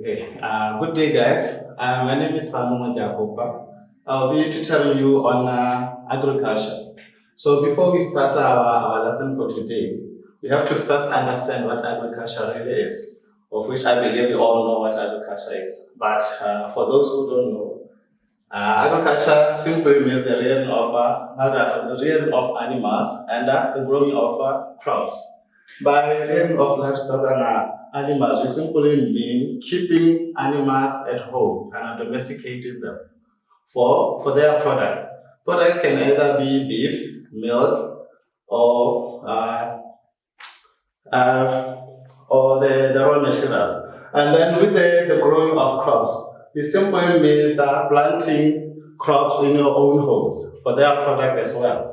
Okay, good day, guys. My name is Monoculture. I'll be tutoring you on agriculture. So before we start our lesson for today, we have to first understand what agriculture really is, of which I believe we all know what agriculture is. But for those who don't know, agriculture simply means the rearing of animals and the growing of crops. By rearing of livestock and animals, we simply mean keeping animals at home and domesticating them for their product. Products can either be beef, milk, or the raw materials. And then with the growing of crops, it simply means planting crops in your own homes for their product as well.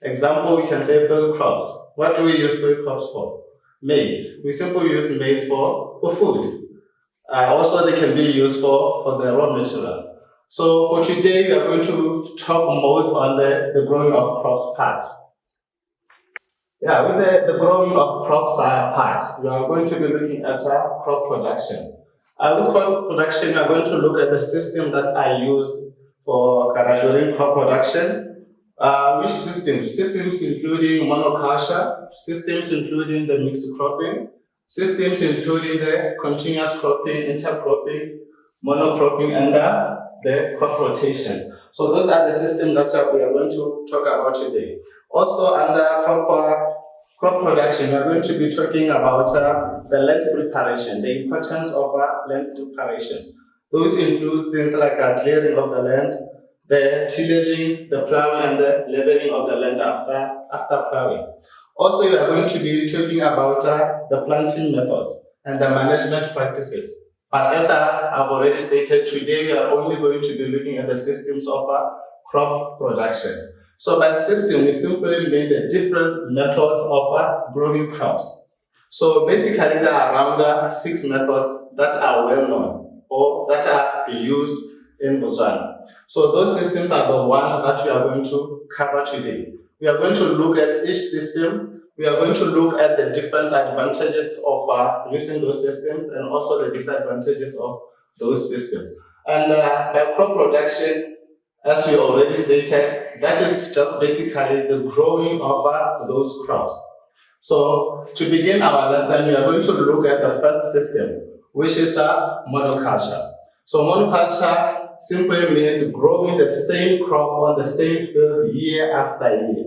Example, we can say field crops. What do we use field crops for? Maize. We simply use maize for food. Also, they can be used for the raw materials. So for today, we are going to talk most on the growing of crops part. Yeah, with the growing of crops part, we are going to be looking at crop production. With crop production, we are going to look at the system that I used for during crop production. Which systems? Systems including monoculture, systems including the mixed cropping, systems including the continuous cropping, intercropping, monocropping, and the crop rotations. So those are the systems that we are going to talk about today. Also under crop production, we are going to be talking about the land preparation, the importance of land preparation. Those include things like clearing of the land, the tillaging, the plowing, and the leveling of the land after plowing. Also, we are going to be talking about the planting methods and the management practices. But as I've already stated, today we are only going to be looking at the systems of crop production. So by system, we simply mean the different methods of growing crops. So basically, there are around 6 methods that are well known or that are used in Botswana. So those systems are the ones that we are going to cover today. We are going to look at each system. We are going to look at the different advantages of using those systems and also the disadvantages of those systems. And by crop production, as we already stated, that is just basically the growing of those crops. So to begin our lesson, we are going to look at the first system, which is monoculture. So monoculture simply means growing the same crop on the same field year after year.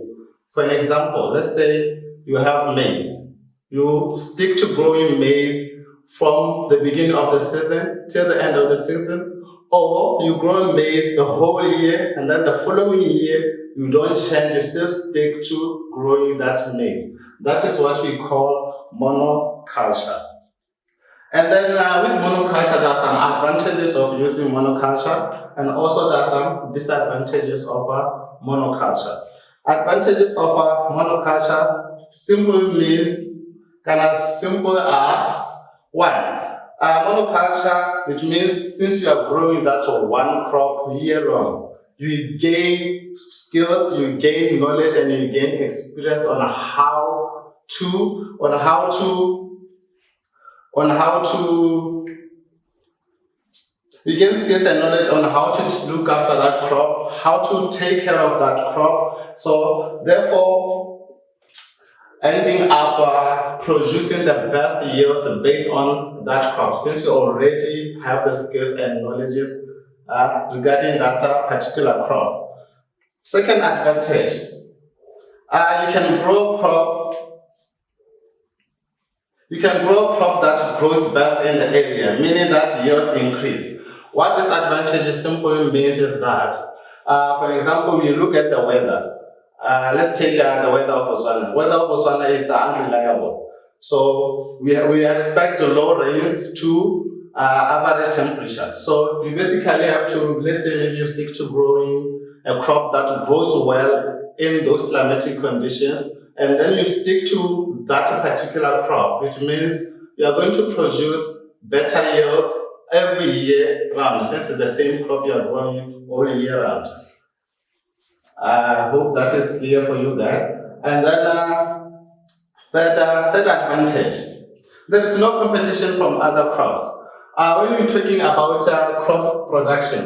For an example, let's say you have maize. You stick to growing maize from the beginning of the season till the end of the season, or you grow maize the whole year and then the following year you don't change, you still stick to growing that maize. That is what we call monoculture. And then with monoculture, there are some advantages of using monoculture, and also there are some disadvantages of monoculture. Advantages of monoculture simply means kind of simple one. Monoculture, which means since you are growing that one crop year long, you gain skills, you gain knowledge, and you gain experience on how to you gain skills and knowledge on how to look after that crop, how to take care of that crop. So therefore, ending up producing the best yields based on that crop, since you already have the skills and knowledges regarding that particular crop. Second advantage, you can grow crop that grows best in the area, meaning that yields increase. What this advantage simply means is that, for example, you look at the weather. Let's take the weather of Botswana. Weather of Botswana is unreliable. So we expect low rains to average temperatures. So you basically have to, let's say maybe you stick to growing a crop that grows well in those climatic conditions, and then you stick to that particular crop, which means you are going to produce better yields every year round, since it's the same crop you are growing all year round. I hope that is clear for you guys. And then third advantage, there is no competition from other crops. When we're talking about crop production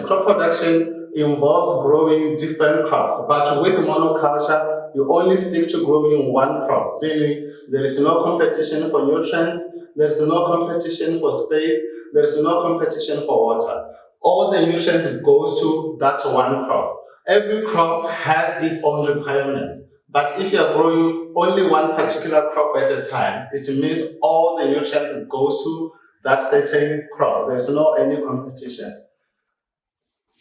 involves growing different crops, but with monoculture, you only stick to growing one crop, meaning there is no competition for nutrients, there is no competition for space, there is no competition for water. All the nutrients goes to that one crop. Every crop has its own requirements, but if you're growing only one particular crop at a time, it means all the nutrients goes to that certain crop. There's no any competition.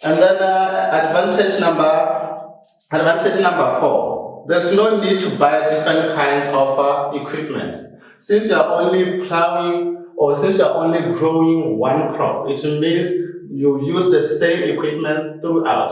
And then advantage number 4. There's no need to buy different kinds of equipment. Since you are only plowing or since you are only growing one crop, it means you use the same equipment throughout.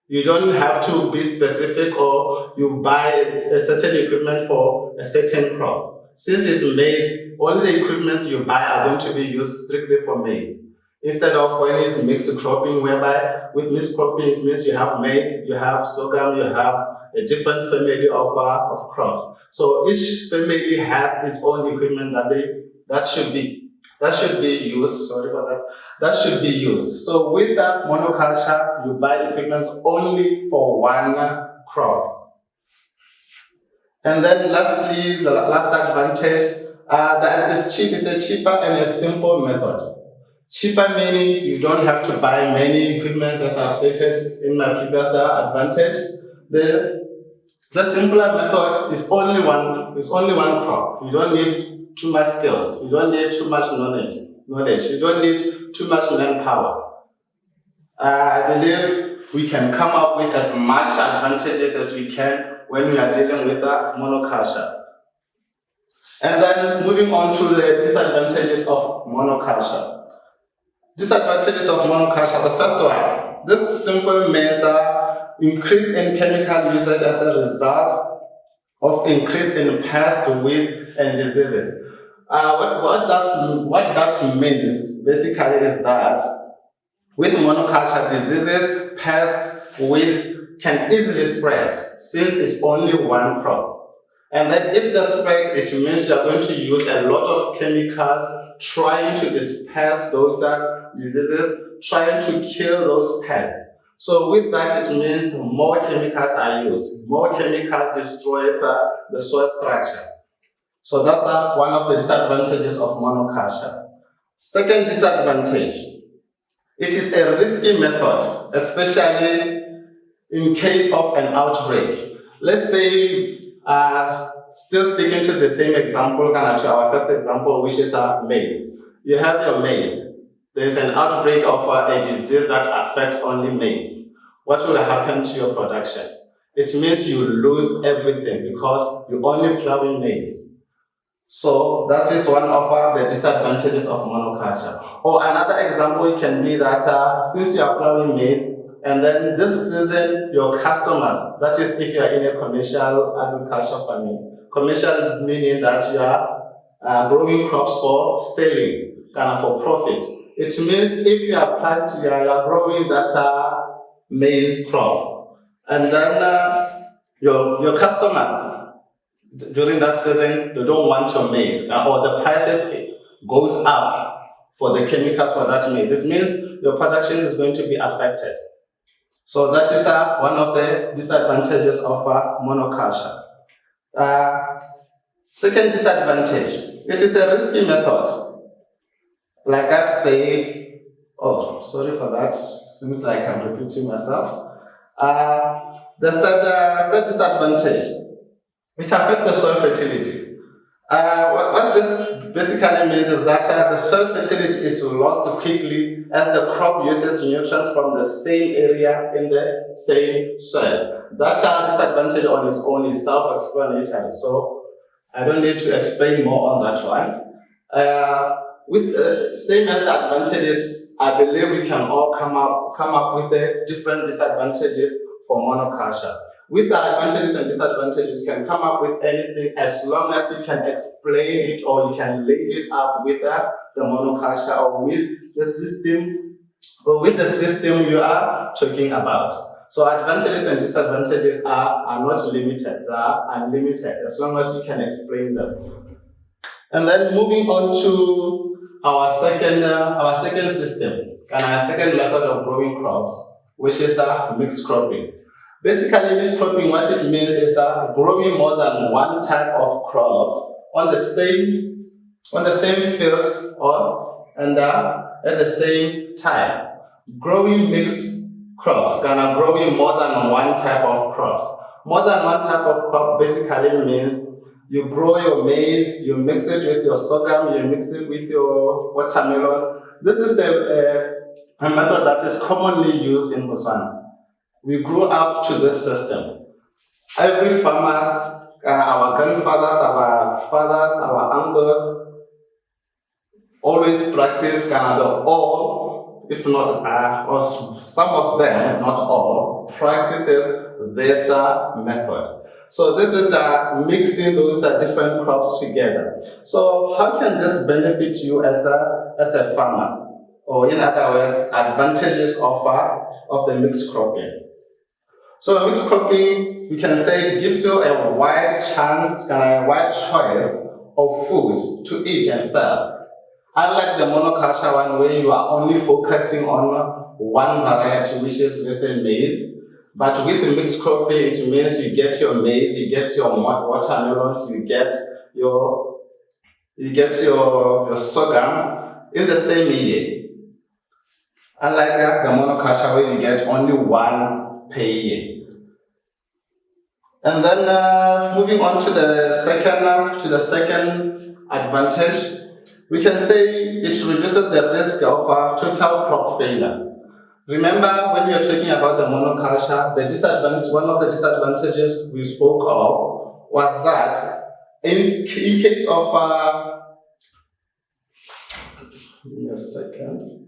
You don't have to be specific or you buy a certain equipment for a certain crop. Since it's maize, all the equipment you buy are going to be used strictly for maize. Instead of when it's mixed cropping, whereby with mixed cropping it means you have maize, you have sorghum, you have a different family of crops. So each family has its own equipment that should be used. Sorry for that. That should be used. So with that monoculture, you buy equipment only for one crop. And then lastly, the last advantage, that is cheap. It's a cheaper and a simple method. Cheaper meaning you don't have to buy many equipments, as I've stated in my previous advantage. The simpler method is only one crop. You don't need too much skills. You don't need too much knowledge. You don't need too much manpower. I believe we can come up with as much advantages as we can when we are dealing with the monoculture. And then moving on to the disadvantages of monoculture. Disadvantages of monoculture. The first one, this simple means increase in chemical usage as a result of increase in pests, weeds, and diseases. What that means basically is that with monoculture, diseases, pests, weeds can easily spread since it's only one crop. And then if they spread, it means you are going to use a lot of chemicals trying to disperse those diseases, trying to kill those pests. So with that, it means more chemicals are used. More chemicals destroys the soil structure. So that's one of the disadvantages of monoculture. Second disadvantage, it is a risky method, especially in case of an outbreak. Let's say, still sticking to the same example, to our first example, which is maize. You have your maize. There's an outbreak of a disease that affects only maize. What will happen to your production? It means you lose everything because you only plowing maize. So that is one of the disadvantages of monoculture. Or another example can be that since you are plowing maize, and then this season your customers, that is if you are in a commercial agriculture farming, commercial meaning that you are growing crops for selling, for profit. It means if you are planting, you are growing that maize crop, and then your customers during that season, they don't want your maize, or the prices goes up for the chemicals for that maize. It means your production is going to be affected. So that is one of the disadvantages of monoculture. Second disadvantage, it is a risky method. Like I've said, sorry for that, seems like I'm repeating myself. The third disadvantage, it affects the soil fertility. What this basically means is that the soil fertility is lost quickly as the crop uses nutrients from the same area in the same soil. That disadvantage on its own is self-explanatory, so I don't need to explain more on that one. With same as the advantages, I believe we can all come up with the different disadvantages for monoculture. With the advantages and disadvantages, you can come up with anything as long as you can explain it or you can link it up with the monoculture or with the system you are talking about. So advantages and disadvantages are not limited, they are unlimited as long as you can explain them. And then moving on to our second system and our second method of growing crops, which is mixed cropping. Basically, mixed cropping, what it means is growing more than one type of crops on the same field and at the same time. Growing mixed crops, growing more than one type of crops. More than one type of crop basically means you grow your maize, you mix it with your sorghum, you mix it with your watermelons. This is a method that is commonly used in Botswana. We grew up to this system. Every farmers, our grandfathers, our fathers, our uncles, always practice all, if not, or some of them, if not all, practices this method. So this is mixing those different crops together. So how can this benefit you as a farmer? Or in other words, advantages of the mixed cropping. So mixed cropping, we can say it gives you a wide chance and a wide choice of food to eat and sell. Unlike the monoculture one where you are only focusing on one variety, which is, let's say, maize. But with the mixed cropping, it means you get your maize, you get your watermelons, you get your sorghum in the same year. Unlike the monoculture where you get only one per year. And then moving on to the second advantage, we can say it reduces the risk of total crop failure. Remember, when we are talking about the monoculture, one of the disadvantages we spoke of was that in case of give me a second.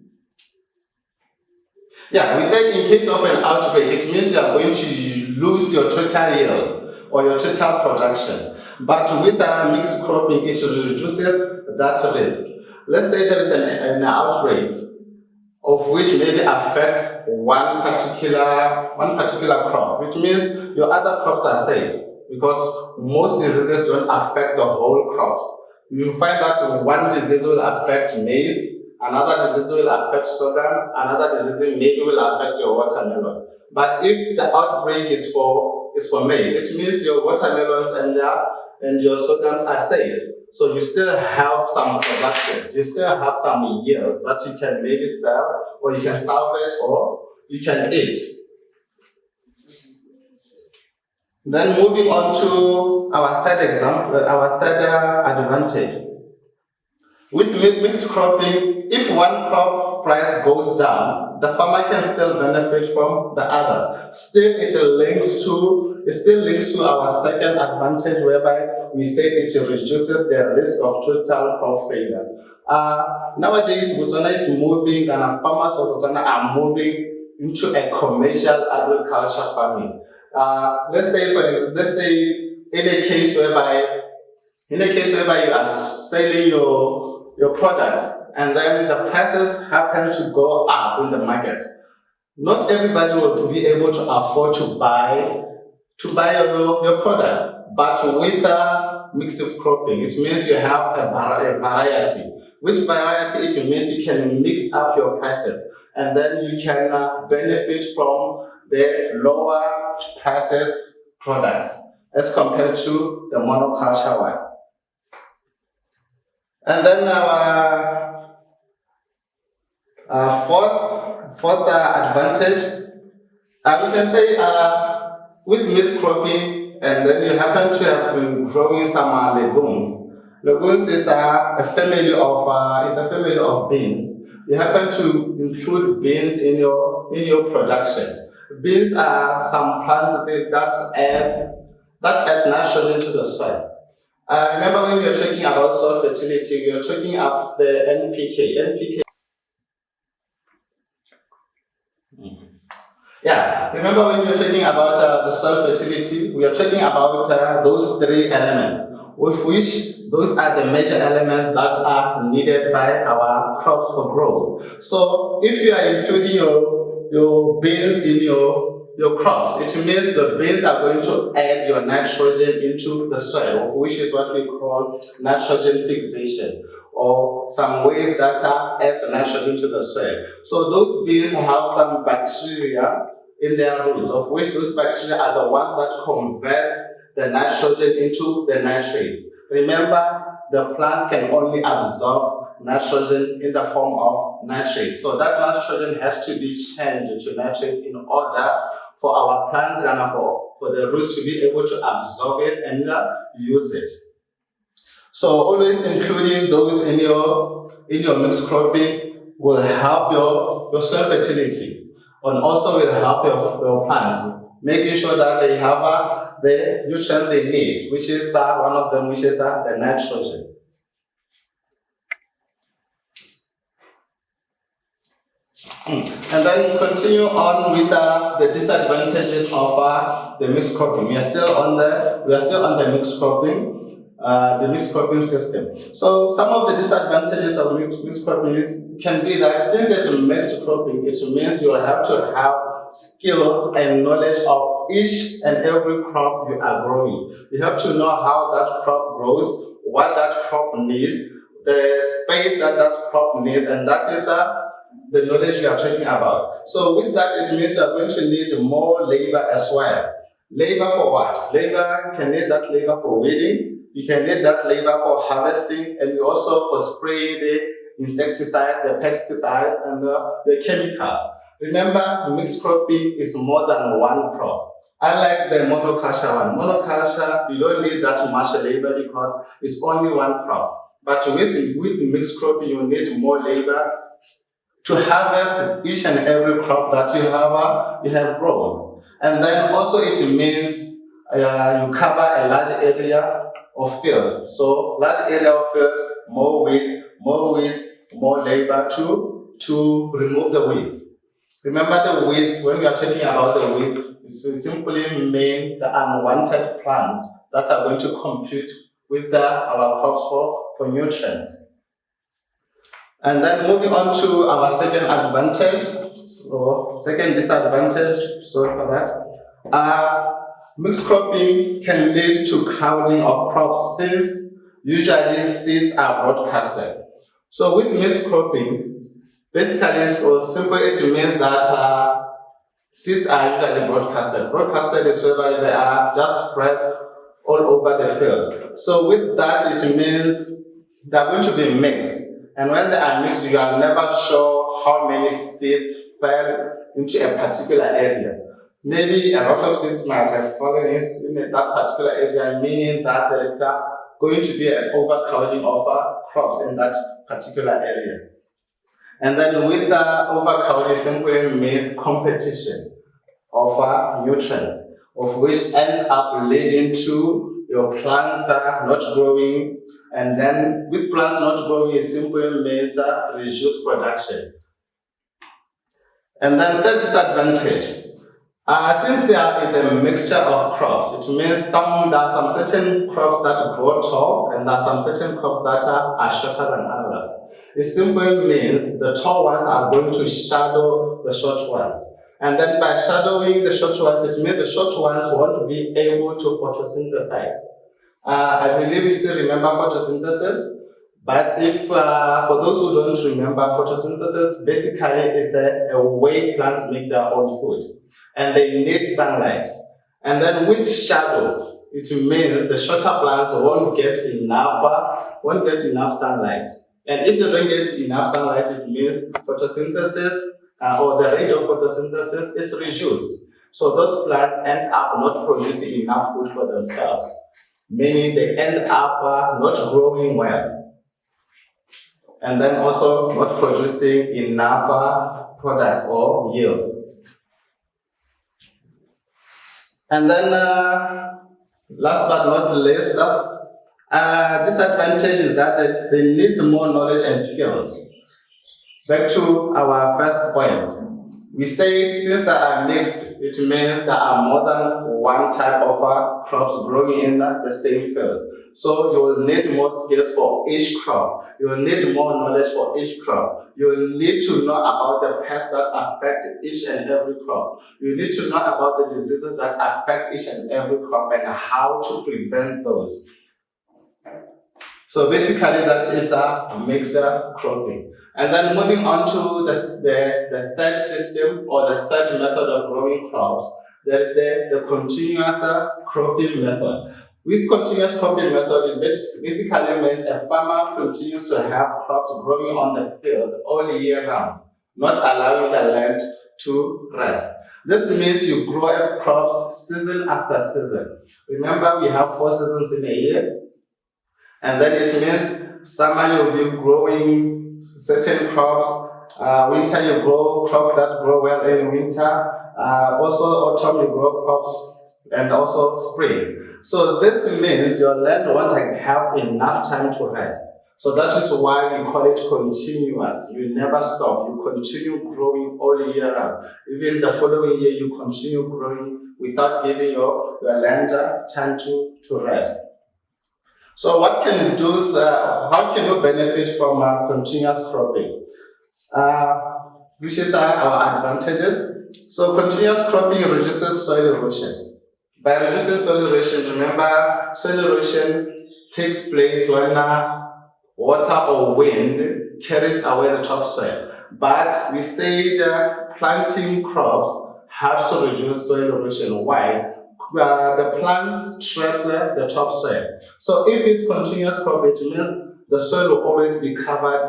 Yeah, we said in case of an outbreak, it means you are going to lose your total yield or your total production. But with mixed cropping, it reduces that risk. Let's say there is an outbreak of which maybe affects one particular crop, which means your other crops are safe because most diseases don't affect the whole crops. You find that one disease will affect maize, another disease will affect sorghum, another disease maybe will affect your watermelon. But if the outbreak is for maize, it means your watermelons and your sorghums are safe. So you still have some production, you still have some yields that you can maybe sell, or you can salvage, or you can eat. Then moving on to our third advantage. With mixed cropping, if one crop price goes down, the farmer can still benefit from the others. Still, it still links to our second advantage, whereby we say it reduces the risk of total crop failure. Nowadays, Botswana is moving, and our farmers of Botswana are moving into a commercial agriculture farming. Let's say in a case whereby you are selling your products and then the prices happen to go up in the market. Not everybody will be able to afford to buy your products, but with mixed cropping, it means you have a variety. Which variety? It means you can mix up your prices and then you can benefit from the lower prices products as compared to the monoculture one. And then our fourth advantage, we can say with mixed cropping, and then you happen to have been growing some legumes. Legumes is a family of beans. You happen to include beans in your production. Beans are some plants that adds nitrogen to the soil. Remember when we were talking about soil fertility, we were talking about the NPK. Yeah, remember when we were talking about the soil fertility, we are talking about those three elements, with which those are the major elements that are needed by our crops for growth. So if you are including your beans in your crops, it means the beans are going to add your nitrogen into the soil, which is what we call nitrogen fixation. or some waste that adds nitrogen to the soil. So those beans have some bacteria in their roots, of which those bacteria are the ones that convert the nitrogen into the nitrates. Remember, the plants can only absorb nitrogen in the form of nitrates. So that nitrogen has to be changed to nitrates in order for our plants and for the roots to be able to absorb it and use it. So always including those in your mixed cropping will help your soil fertility, and also will help your plants, making sure that they have the nutrients they need, which is one of them, which is the nitrogen. And then continue on with the disadvantages of the mixed cropping. We are still on the mixed cropping system. So some of the disadvantages of mixed cropping can be that since it's mixed cropping, it means you have to have skills and knowledge of each and every crop you are growing. You have to know how that crop grows, what that crop needs, the space that crop needs, and that is the knowledge we are talking about. So with that, it means you are going to need more labor as well. Labor for what? Labor, can need that labor for weeding, you can need that labor for harvesting, and you also for spraying the insecticides, the pesticides, and the chemicals. Remember, mixed cropping is more than one crop. Unlike the monoculture one. Monoculture, you don't need that much labor because it's only one crop. But with mixed cropping, you need more labor to harvest each and every crop that you have grown. And then also it means you cover a large area of field. So large area of field, more weeds, more labor to remove the weeds. Remember the weeds, when we are talking about the weeds, it simply mean the unwanted plants that are going to compete with our crops for nutrients. And then moving on to our second advantage, or second disadvantage, sorry for that. Mixed cropping can lead to crowding of crops since usually seeds are broadcasted. So with mixed cropping, basically so simple it means that seeds are usually broadcasted. Broadcasted is where they are just spread all over the field. So with that, it means they are going to be mixed. And when they are mixed, you are never sure how many seeds fell into a particular area. Maybe a lot of seeds might have fallen in that particular area, meaning that there is going to be an overcrowding of crops in that particular area. And then with the overcrowding simply means competition of nutrients, of which ends up leading to your plants not growing. And then with plants not growing, it simply means reduced production. And then third disadvantage. Since there is a mixture of crops, it means there are some certain crops that grow tall and there are some certain crops that are shorter than others. It simply means the tall ones are going to shadow the short ones. And then by shadowing the short ones, it means the short ones won't be able to photosynthesize. I believe you still remember photosynthesis, but if for those who don't remember, photosynthesis basically is a way plants make their own food, and they need sunlight. And then with shadow, it means the shorter plants won't get enough sunlight. And if they don't get enough sunlight, it means photosynthesis or the rate of photosynthesis is reduced. So those plants end up not producing enough food for themselves, meaning they end up not growing well, and then also not producing enough products or yields. And then last but not least, disadvantage is that they need more knowledge and skills. Back to our first point. We said since they are mixed, it means there are more than one type of crops growing in the same field. So you will need more skills for each crop. You will need more knowledge for each crop. You will need to know about the pests that affect each and every crop. You need to know about the diseases that affect each and every crop and how to prevent those. So basically that is a mixed cropping. And then moving on to the third system or the third method of growing crops, there is the continuous cropping method. With continuous cropping method, it basically means a farmer continues to have crops growing on the field all year round, not allowing the land to rest. This means you grow crops season after season. Remember, we have 4 seasons in a year, and then it means summer you'll be growing certain crops, winter you grow crops that grow well in winter, also autumn you grow crops, and also spring. So this means your land won't have enough time to rest. So that is why we call it continuous. You never stop. You continue growing all year round. Even the following year, you continue growing without giving your land time to rest. So what can you do? How can you benefit from continuous cropping? Which is our advantages. So continuous cropping reduces soil erosion. By reducing soil erosion, remember, soil erosion takes place when water or wind carries away the topsoil. But we said planting crops helps to reduce soil erosion. Why? The plants traps the topsoil. So if it's continuous cropping, it means the soil will always be covered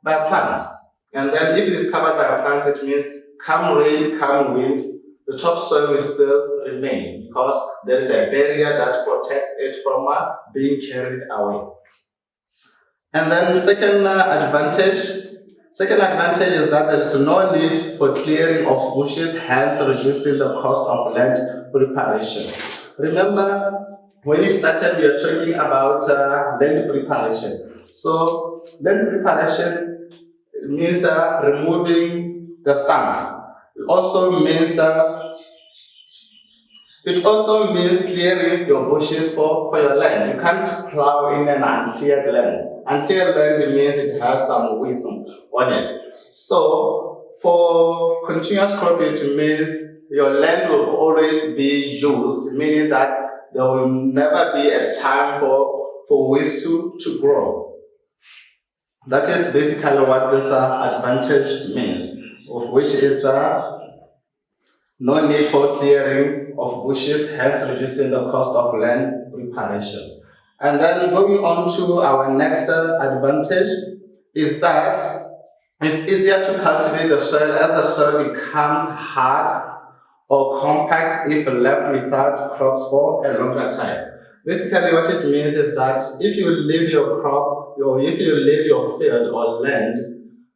by plants. And then if it is covered by plants, it means come rain, come wind, the topsoil will still remain because there is a barrier that protects it from being carried away. And then second advantage is that there is no need for clearing of bushes, hence reducing the cost of land preparation. Remember, when we started, we were talking about land preparation. So land preparation means removing the stumps. It also means clearing your bushes for your land. You can't plow in an uncleared land. Uncleared land means it has some weeds on it. So for continuous cropping, it means your land will always be used, meaning that there will never be a time for weeds to grow. That is basically what this advantage means, of which is no need for clearing of bushes, hence reducing the cost of land preparation. And then going on to our next advantage is that it's easier to cultivate the soil as the soil becomes hard or compact if left without crops for a longer time. Basically what it means is that if you leave your crop or if you leave your field or land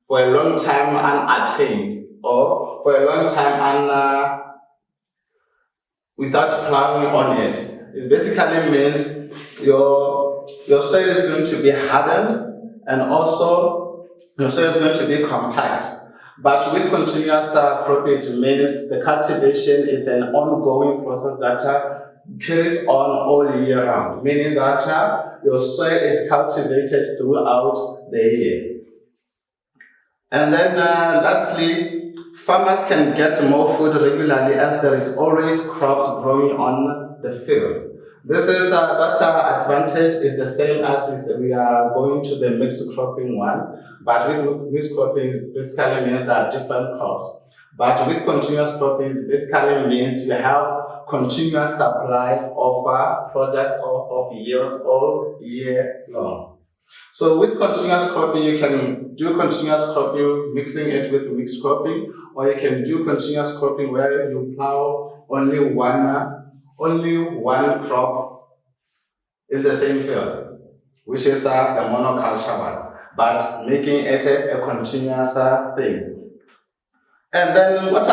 for a long time unattained or for a long time without plowing on it, it basically means your soil is going to be hardened and also your soil is going to be compact. But with continuous cropping, it means the cultivation is an ongoing process that carries on all year round, meaning that your soil is cultivated throughout the year. And then lastly, farmers can get more food regularly as there is always crops growing on the field. This is that advantage is the same as we are going to the mixed cropping one, but with mixed cropping it basically means there are different crops. But with continuous cropping it basically means you have continuous supply of products or of yields all year long. So with continuous cropping, you can do continuous cropping, mixing it with mixed cropping, or you can do continuous cropping where you plow only one crop in the same field, which is the monoculture one, but making it a continuous thing. And then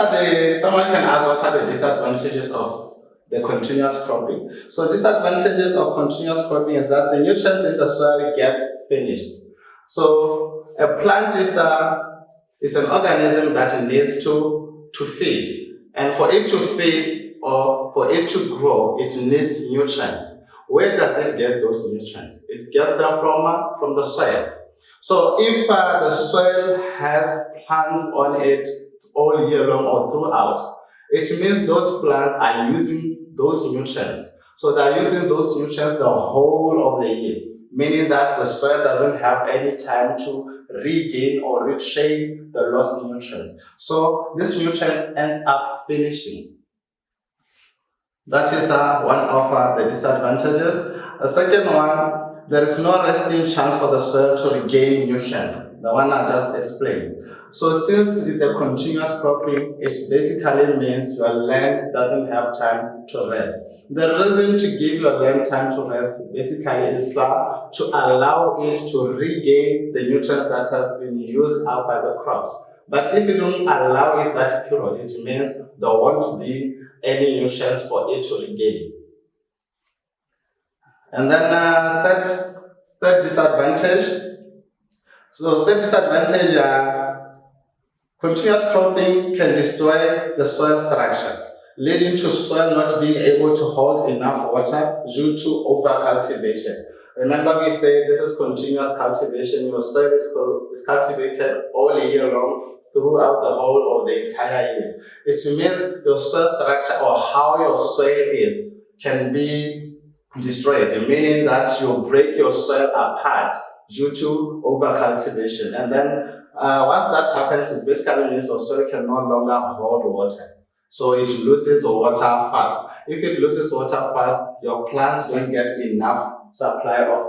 someone can ask what are the disadvantages of the continuous cropping. So disadvantages of continuous cropping is that the nutrients in the soil gets finished. So a plant is an organism that needs to feed. And for it to feed or for it to grow, it needs nutrients. Where does it get those nutrients? It gets them from the soil. So if the soil has plants on it all year long or throughout, it means those plants are using those nutrients. So they are using those nutrients the whole of the year. meaning that the soil doesn't have any time to regain or retrain the lost nutrients. So this nutrients ends up finishing. That is one of the disadvantages. The second one, there is no resting chance for the soil to regain nutrients, the one I just explained. So since it's a continuous cropping, it basically means your land doesn't have time to rest. The reason to give your land time to rest basically is to allow it to regain the nutrients that has been used up by the crops. But if you don't allow it that period, it means there won't be any nutrients for it to regain. And then third disadvantage. So third disadvantage, continuous cropping can destroy the soil structure, leading to soil not being able to hold enough water due to over-cultivation. Remember, we say this is continuous cultivation. Your soil is cultivated all year long throughout the whole of the entire year. It means your soil structure or how your soil is can be destroyed, meaning that you break your soil apart due to over-cultivation. And then once that happens, it basically means your soil can no longer hold water. So it loses water fast. If it loses water fast, your plants don't get enough supply of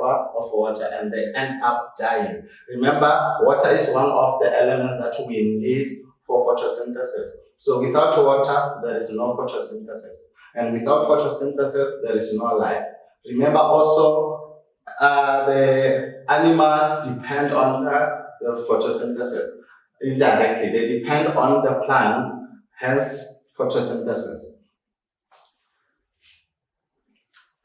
water and they end up dying. Remember, water is one of the elements that we need for photosynthesis. So without water, there is no photosynthesis. And without photosynthesis, there is no life. Remember also, the animals depend on the photosynthesis indirectly. They depend on the plants, hence photosynthesis.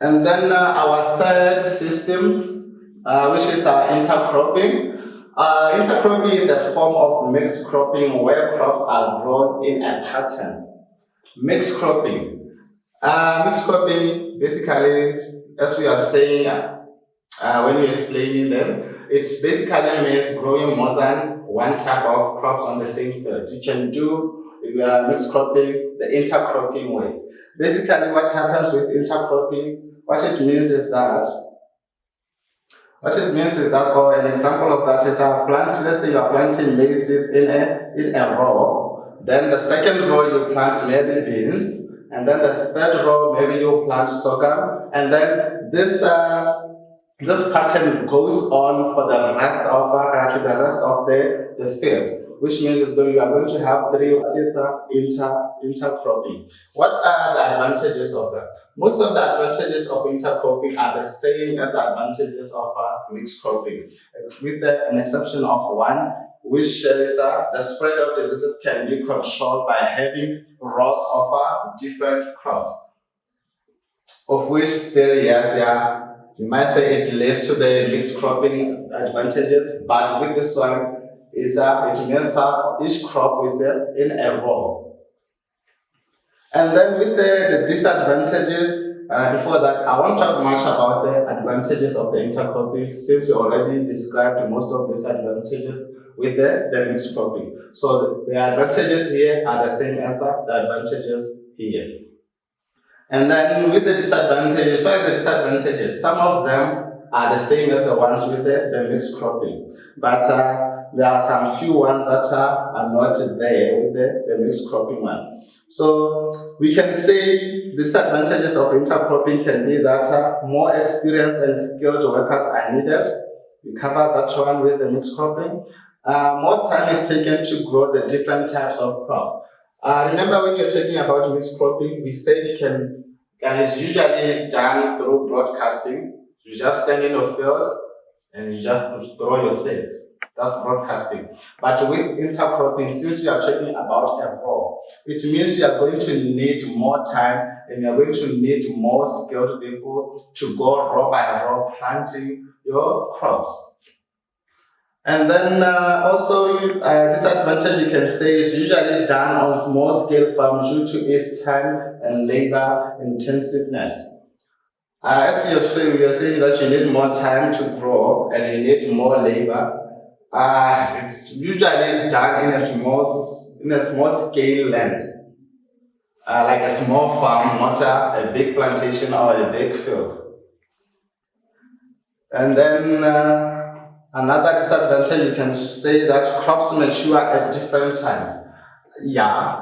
And then our third system, which is intercropping. Intercropping is a form of mixed cropping where crops are grown in a pattern. Mixed cropping. Mixed cropping, basically, as we are saying when we're explaining them, it basically means growing more than one type of crops on the same field. You can do mixed cropping the intercropping way. Basically, what happens with intercropping, what it means is that, or an example of that is let's say you are planting maize in a row, then the second row you plant maybe beans, and then the third row maybe you plant sorghum, and then this pattern goes on for the rest of the field, which means you are going to have three intercropping. What are the advantages of that? Most of the advantages of intercropping are the same as the advantages of mixed cropping, with an exception of one, which is the spread of diseases can be controlled by having rows of different crops, of which still, yes, you might say it leads to the mixed cropping advantages, but with this one, it means each crop is in a row. And then with the disadvantages, before that, I won't talk much about the advantages of the intercropping, since we already described most of these advantages with the mixed cropping. So the advantages here are the same as the advantages here. And then with the disadvantages, some of them are the same as the ones with the mixed cropping. But there are some few ones that are not there with the mixed cropping one. So we can say the disadvantages of intercropping can be that more experienced and skilled workers are needed. We cover that one with the mixed cropping. More time is taken to grow the different types of crops. Remember, when you're talking about mixed cropping, we said it's usually done through broadcasting. You just stand in a field and you just throw your seeds. That's broadcasting. But with intercropping, since we are talking about a row, it means you are going to need more time and you are going to need more skilled people to go row by row planting your crops. And then also disadvantage you can say is usually done on small scale farms due to its time and labor intensiveness. As we are saying that you need more time to grow and you need more labor. It's usually done in a small scale land, like a small farm, not a big plantation or a big field. And then another disadvantage, you can say that crops mature at different times. Yeah,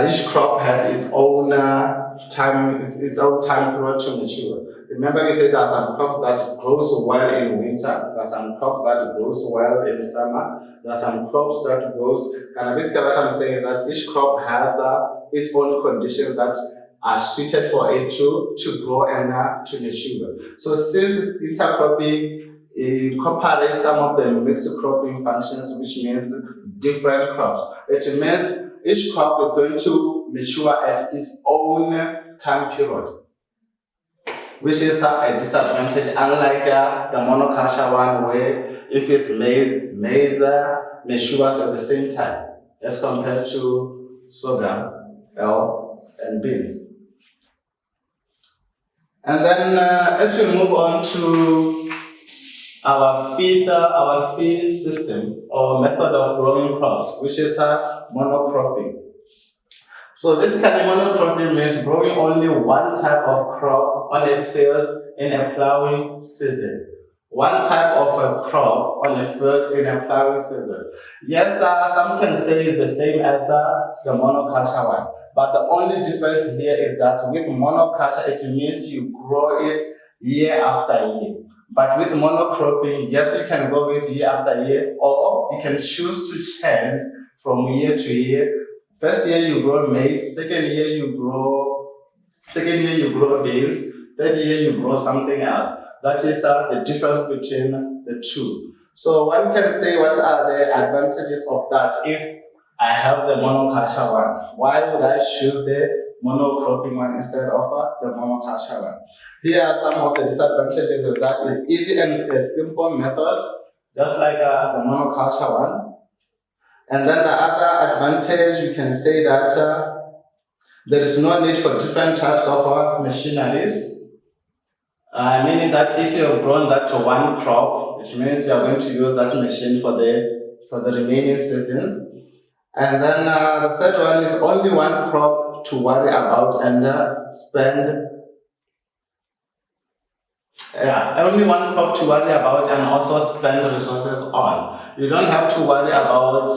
each crop has its own time period to mature. Remember, we said there are some crops that grows well in winter, there are some crops that grows well in summer, there are some crops that grows. And basically, what I'm saying is that each crop has its own conditions that are suited for it to grow and to mature. So since intercropping incorporates some of the mixed cropping functions, which means different crops, it means each crop is going to mature at its own time period, which is a disadvantage, unlike the monoculture one, where if it's maize matures at the same time as compared to sorghum and beans. And then as we move on to our feed system or method of growing crops, which is monocropping. So basically, monocropping means growing only one type of crop on a field in a plowing season. One type of a crop on a field in a plowing season. Yes, some can say it's the same as the monoculture one. But the only difference here is that with monoculture, it means you grow it year after year. But with monocropping, yes, you can grow it year after year, or you can choose to change from year to year. First year you grow maize, second year you grow beans, third year you grow something else. That is the difference between the two. So one can say, what are the advantages of that if I have the monoculture one? Why would I choose the monocropping one instead of the monoculture one? Here are some of the disadvantages of that. It's easy and a simple method, just like the monoculture one. And then the other advantage, you can say that there is no need for different types of machineries. Meaning that if you have grown that to one crop, which means you are going to use that machine for the remaining seasons. And then the third one is only one crop to worry about and only one crop to worry about and also spend resources on. You don't have to worry about,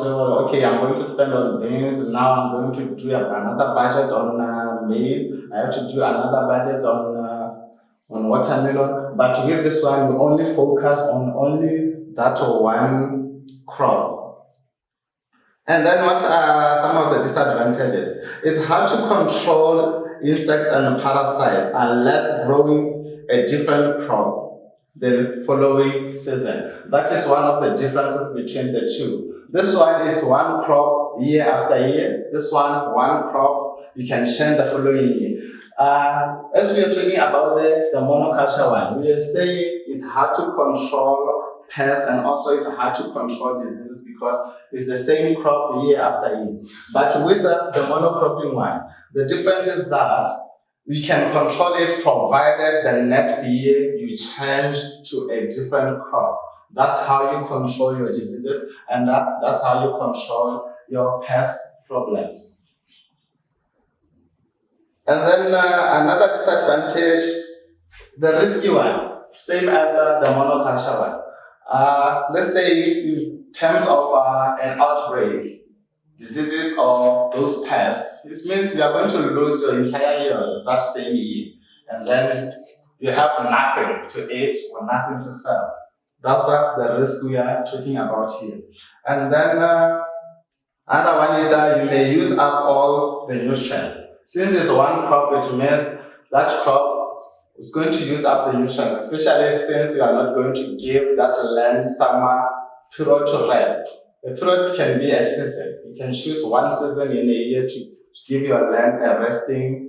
okay, I'm going to spend on beans, now I'm going to do another budget on maize, I have to do another budget on watermelon. But with this one, you only focus on only that one crop. And then what are some of the disadvantages? It's hard to control insects and parasites unless growing a different crop the following season. That is one of the differences between the two. This one is one crop year after year. This one crop you can change the following year. As we are talking about the monoculture one, we are saying it's hard to control pests and also it's hard to control diseases because it's the same crop year after year. But with the monocropping one, the difference is that we can control it provided the next year you change to a different crop. That's how you control your diseases and that's how you control your pest problems. And then another disadvantage, the risky one, same as the monoculture one. Let's say in terms of an outbreak, diseases or those pests, this means you are going to lose your entire year that same year. And then you have nothing to eat or nothing to sell. That's the risk we are talking about here. And then another one is you may use up all the nutrients. Since it's one crop, it means that crop is going to use up the nutrients, especially since you are not going to give that land some period to rest. A period can be a season. You can choose one season in a year to give your land a resting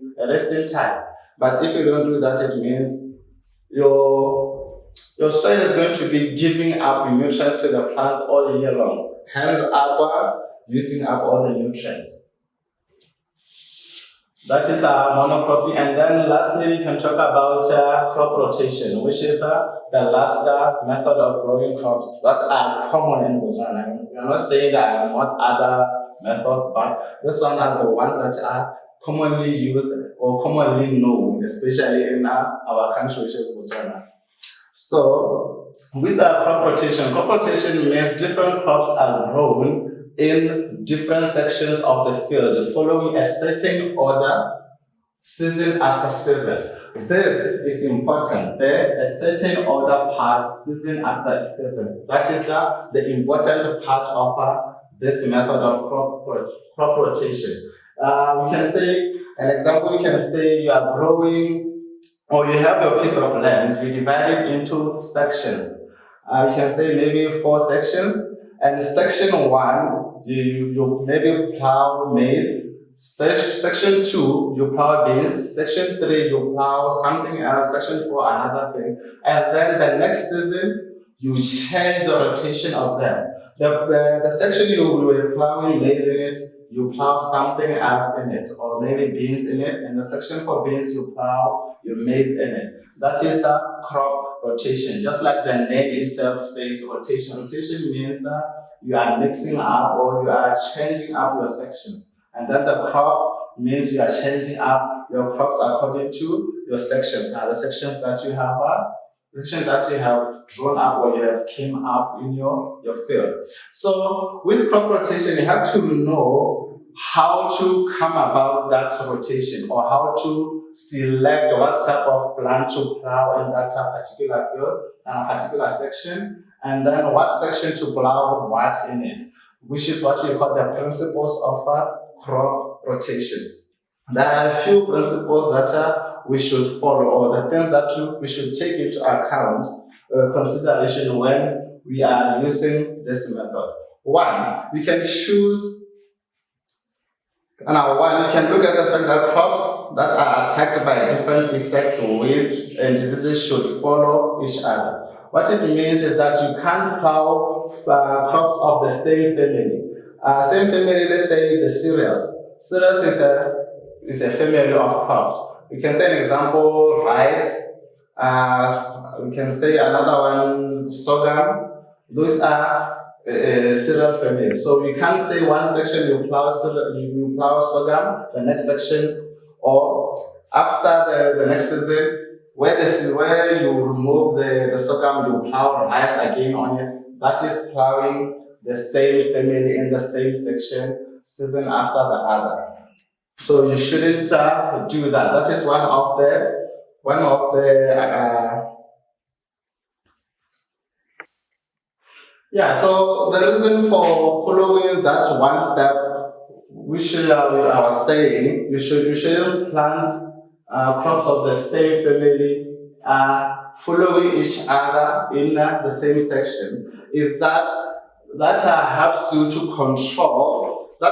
time. But if you don't do that, it means your soil is going to be giving up nutrients to the plants all year long. Hands up, using up all the nutrients. That is monocropping. And then lastly, we can talk about crop rotation, which is the last method of growing crops that are common in Botswana. We are not saying that are not other methods, but this one are the ones that are commonly used or commonly known, especially in our country, which is Botswana. So with the crop rotation means different crops are grown in different sections of the field following a certain order season after season. This is important. There a certain order part season after season. That is the important part of this method of crop rotation. We can say an example. You can say you are growing, or you have your piece of land. You divide it into sections. You can say maybe 4 sections, and section 1 you maybe plow maize. Section 2, you plow beans. Section 3, you plow something else. Section 4, another thing. And then the next season, you change the rotation of them. The section you were plowing maize in it, you plow something else in it, or maybe beans in it. And the section for beans, you plow your maize in it. That is a crop rotation. Just like the name itself says rotation. Rotation means you are mixing up or you are changing up your sections. And then the crop means you are changing up your crops according to your sections. Now the sections that you have drawn up or you have came up in your field. So with crop rotation, you have to know how to come about that rotation, or how to select what type of plant to plow in that particular field, particular section, and then what section to plow what in it, which is what we call the principles of crop rotation. There are a few principles that we should follow, or the things that we should take into account consideration when we are using this method. One, we can choose. Now, one, you can look at the fact that crops that are attacked by different insects, weeds, and diseases should follow each other. What it means is that you can't plow crops of the same family. Same family, let's say the cereals. Cereals is a family of crops. We can say an example, rice. We can say another one, sorghum. Those are cereal family. So you can't say one section you plow sorghum, the next section, or after the next season, where you remove the sorghum, you plow rice again on it. That is plowing the same family in the same section, season after the other. So you shouldn't do that. That is one of the so the reason for following that one step, which I was saying, you shouldn't plant crops of the same family following each other in the same section. Is that helps you to control the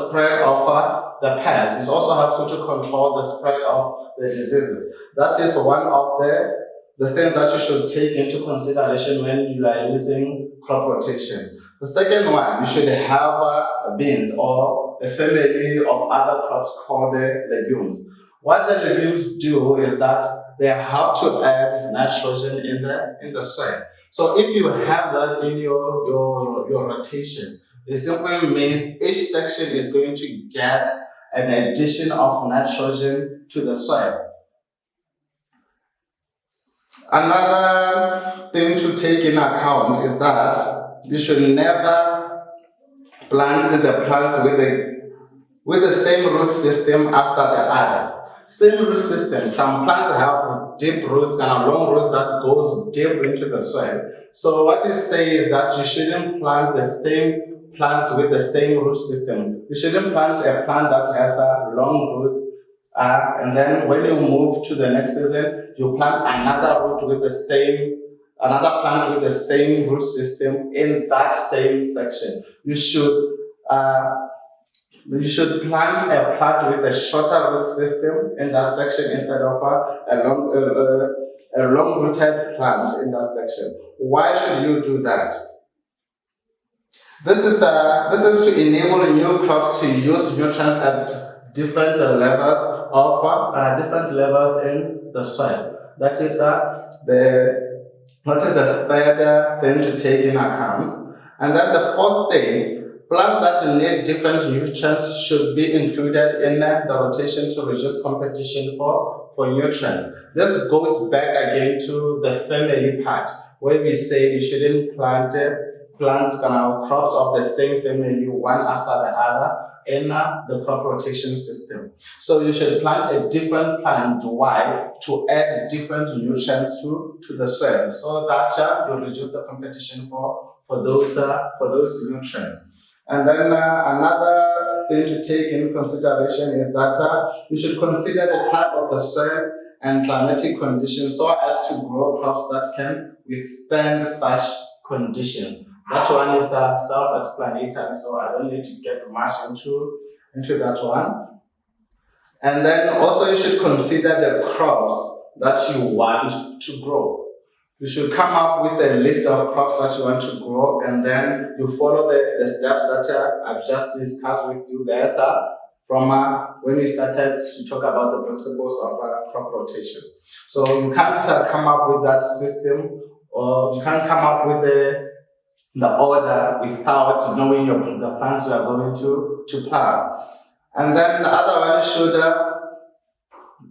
spread of the pests. It also helps you to control the spread of the diseases. That is one of the things that you should take into consideration when you are using crop rotation. The second one, you should have beans or a family of other crops called the legumes. What the legumes do is that they help to add nitrogen in the soil. So if you have that in your rotation, it simply means each section is going to get an addition of nitrogen to the soil. Another thing to take in account is that you should never plant the plants with the same root system after the other. Same root system. Some plants have deep roots, kind of long roots that goes deep into the soil. So what it says is that you shouldn't plant the same plants with the same root system. You shouldn't plant a plant that has long roots, and then when you move to the next season, you plant another plant with the same root system in that same section. You should plant a plant with a shorter root system in that section instead of a long-rooted plant in that section. Why should you do that? This is to enable new crops to use nutrients at different levels in the soil. That is the third thing to take in account. And then the fourth thing, Plants that need different nutrients should be included in the rotation to reduce competition for nutrients. This goes back again to the family part, where we say you shouldn't plant crops of the same family one after the other in the crop rotation system. So you should plant a different plant. Why? To add different nutrients to the soil, so that you reduce the competition for those nutrients. And then another thing to take in consideration is that you should consider the type of the soil and climatic conditions so as to grow crops that can withstand such conditions. That one is self-explanatory, so I don't need to get much into that one. And then also you should consider the crops that you want to grow. You should come up with a list of crops that you want to grow, and then you follow the steps that I've just discussed with you guys from when we started to talk about the principles of crop rotation. So you can't come up with that system, or you can't come up with the order without knowing the plants you are going to plant. And then the other one should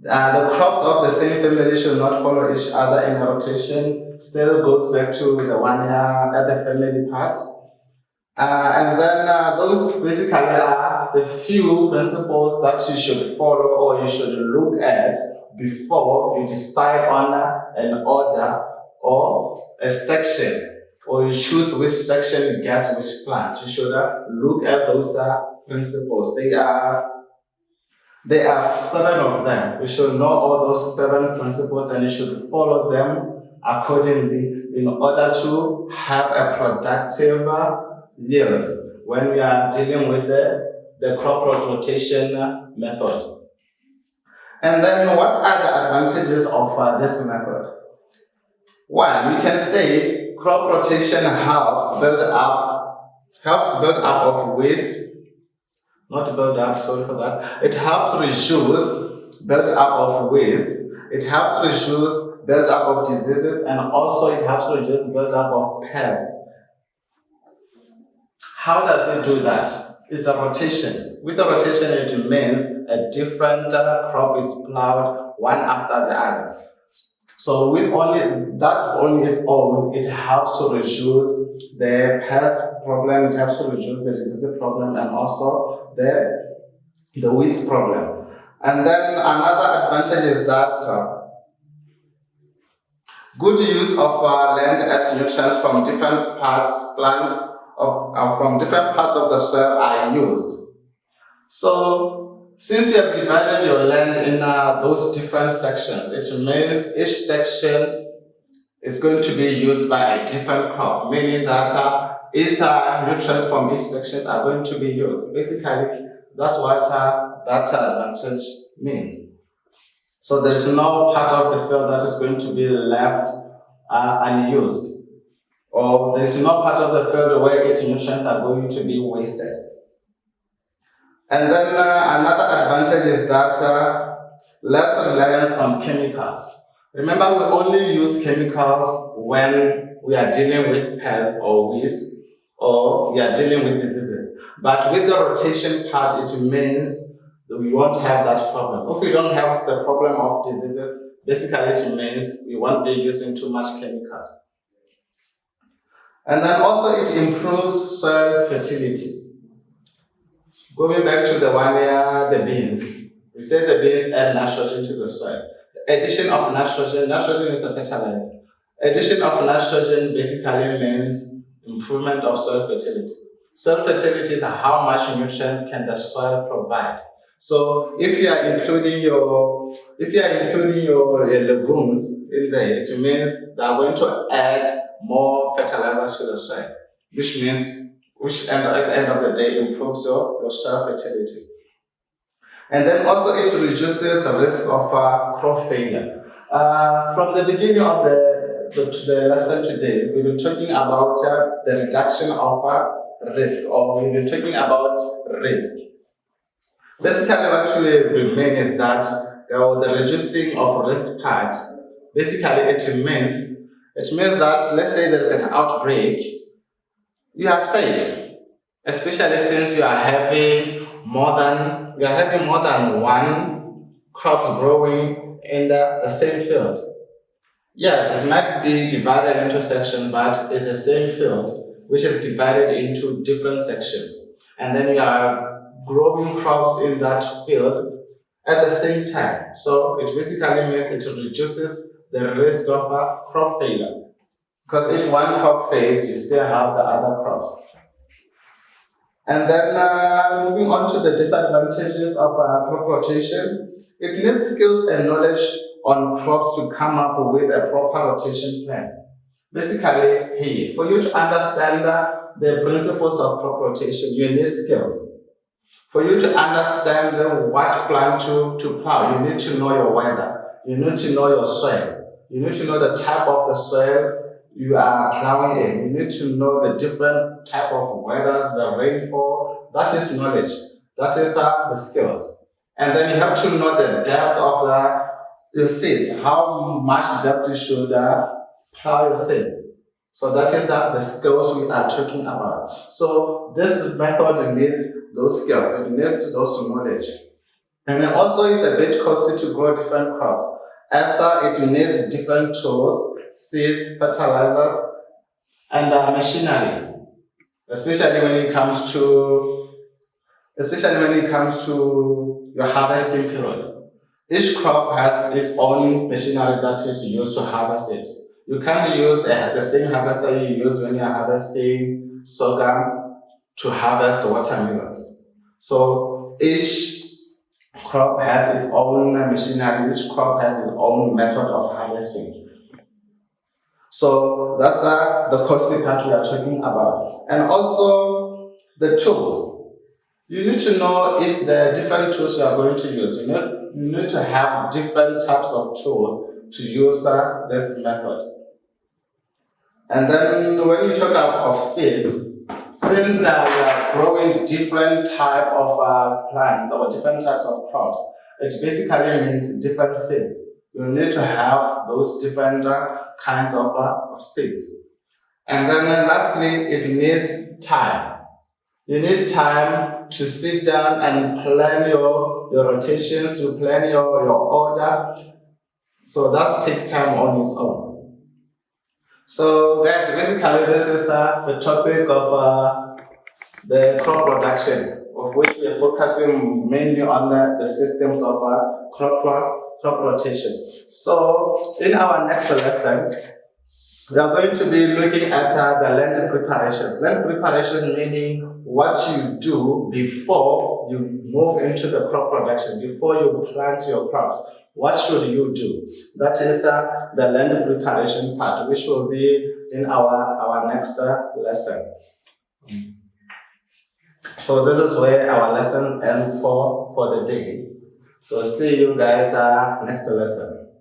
the crops of the same family should not follow each other in rotation. Still goes back to the one at the family part. And then those basically are the few principles that you should follow or you should look at before you decide on an order or a section, or you choose which section gets which plant. You should look at those principles. There are 7 of them. You should know all those 7 principles and you should follow them accordingly in order to have a productive yield when we are dealing with the crop rotation method. And then what are the advantages of this method? One, we can say crop rotation helps build up of waste. Not build up, sorry for that. It helps reduce build up of waste. It helps reduce build up of diseases, and also it helps reduce build up of pests. How does it do that? It's a rotation. With the rotation, it means a different crop is plowed one after the other. So with only that on its own, it helps to reduce the pest problem, it helps to reduce the disease problem, and also the weeds problem. And then another advantage is that good use of land as nutrients from different parts, from different parts of the soil are used. So since you have divided your land in those different sections, it means each section is going to be used by a different crop, meaning that each nutrients from each section are going to be used. Basically, that's what that advantage means. So there's no part of the field that is going to be left unused, or there's no part of the field where its nutrients are going to be wasted. And then another advantage is that less reliance on chemicals. Remember, we only use chemicals when we are dealing with pests or weeds, or we are dealing with diseases. But with the rotation part, it means that we won't have that problem. If we don't have the problem of diseases, basically it means we won't be using too much chemicals. And then also it improves soil fertility. Going back to the one here, the beans. We said the beans add nitrogen to the soil. The addition of nitrogen is a fertilizer. Addition of nitrogen basically means improvement of soil fertility. Soil fertility is how much nutrients can the soil provide. So if you are including your legumes in there, it means they are going to add more fertilizers to the soil, which at the end of the day improves your soil fertility. And then also it reduces the risk of crop failure. From the beginning of the lesson today, we've been talking about the reduction of risk, or we've been talking about risk. Basically what we remain is that the reducing of risk part, basically it means that, let's say there's an outbreak, you are safe. especially since you are having more than one crops growing in the same field. Yes, it might be divided into sections, but it's the same field, which is divided into different sections. And then you are growing crops in that field at the same time. So it basically means it reduces the risk of a crop failure. Because if one crop fails, you still have the other crops. And then moving on to the disadvantages of crop rotation, it needs skills and knowledge on crops to come up with a proper rotation plan. Basically, here, for you to understand the principles of crop rotation, you need skills. For you to understand what plant to plow, you need to know your weather, you need to know your soil, you need to know the type of the soil you are plowing in, you need to know the different type of weathers, the rainfall. That is knowledge, that is the skills. And then you have to know the depth of your seeds, how much depth you should plow your seeds. So that is the skills we are talking about. So this method needs those skills, it needs those knowledge. And it also is a bit costly to grow different crops, as it needs different tools, seeds, fertilizers, and machineries, especially when it comes to your harvesting period. Each crop has its own machinery that is used to harvest it. You can't use the same harvester you use when you're harvesting sorghum to harvest watermelons. So each crop has its own machinery, each crop has its own method of harvesting. So that's the costly part we are talking about. And also the tools. You need to know if the different tools you are going to use. You need to have different types of tools to use this method. And then when you talk of seeds, since we are growing different type of plants or different types of crops, it basically means different seeds. You need to have those different kinds of seeds. And then lastly, it needs time. You need time to sit down and plan your rotations, to plan your order. So that takes time on its own. So guys, basically this is the topic of the crop production, of which we are focusing mainly on the systems of crop rotation. So in our next lesson, we are going to be looking at the land preparations. Land preparation meaning what you do before you move into the crop production, before you plant your crops. What should you do? That is the land preparation part, which will be in our next lesson. So this is where our lesson ends for the day. So see you guys next lesson.